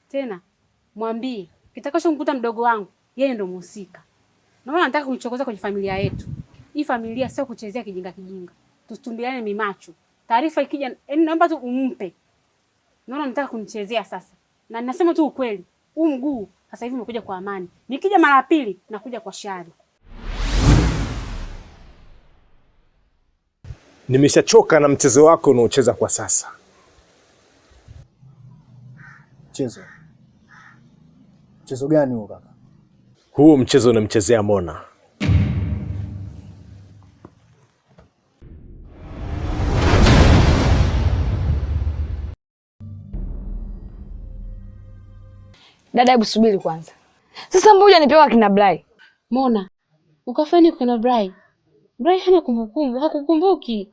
Tena mwambie kitakachomkuta mdogo wangu yeye ndo mhusika. Na maana nataka kunichokoza kwenye familia yetu. Hii familia sio kuchezea kijinga kijinga. Tusitumbiane mimacho. Taarifa ikija, yaani naomba tu umpe. Naona nataka kunichezea sasa. Na ninasema tu ukweli. Huu mguu sasa hivi umekuja kwa amani. Nikija mara pili nakuja kwa shari. Nimeshachoka na mchezo wako unaocheza kwa sasa. Mchezo gani huo kaka? Huu mchezo unamchezea Mona. Dada, hebu subiri kwanza. Sasa mmoja nipewa kina Brai. Mona, ukafanya kuna Brai. Brai hana kumbukumbu, hakukumbuki.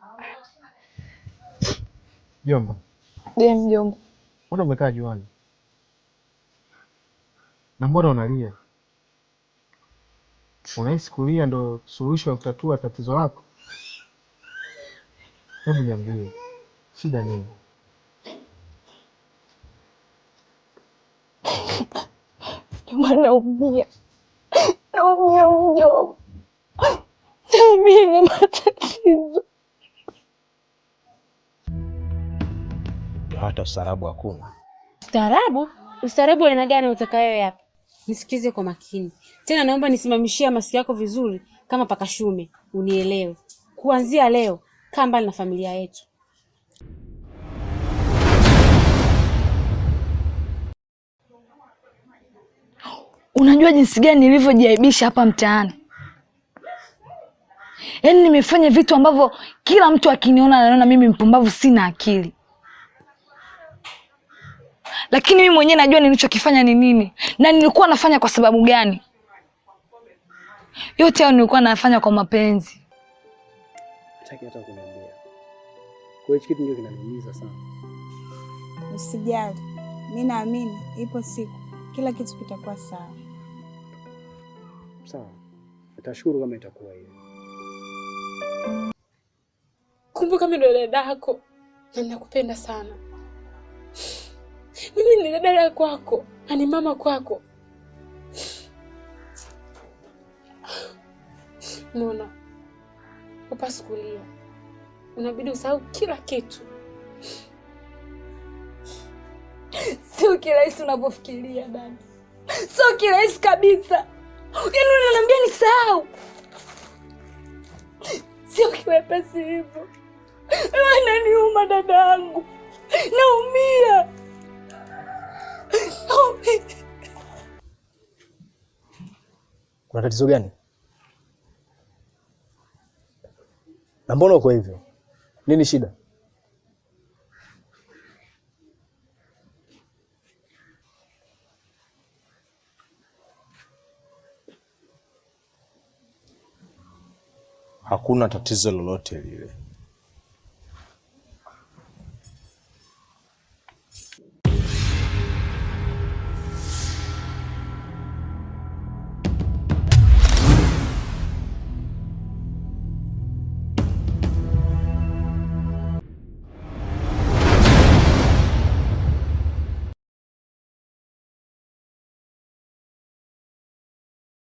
Jomba. Ndiye mjomba. Mbona umekaa juani? Na mbona unalia? Unahisi kulia ndo suluhisho ya kutatua tatizo lako? Hebu niambie, shida nini? Jomba, naumia. Naumia mjomba. Naumia na matatizo. Hata ustaarabu hakuna. Ustaarabu? Ustaarabu aina gani utakayo hapa? Nisikize kwa makini. Tena naomba nisimamishie masikio yako vizuri kama paka shume, unielewe. Kuanzia leo, kaa mbali na familia yetu. Unajua jinsi gani nilivyojiaibisha hapa mtaani? Yaani nimefanya vitu ambavyo kila mtu akiniona anaona mimi mpumbavu, sina akili. Lakini mimi mwenyewe najua nilichokifanya ni nini na nilikuwa nafanya kwa sababu gani. Yote hayo nilikuwa nafanya kwa mapenzi. Hataki hata kuniambia. Kwa hiyo kitu ndio kinaniumiza sana. Usijali. Mimi naamini ipo siku kila kitu kitakuwa sawa. Sawa. Nitashukuru kama itakuwa hivyo. Kumbuka mimi ndo dada yako na nakupenda sana. Mimi ni dada kwako, na ni mama kwako. Mona, upasi kulia. Unabidi usahau kila kitu. Sio kirahisi unavyofikiria dada. Sio kirahisi kabisa. Yaani unaniambia nisahau. Sio kiwepesi hivyo. Ananiuma dadangu. Naumia. Kuna tatizo gani? Na mbona uko hivyo? Nini shida? Hakuna tatizo lolote lile.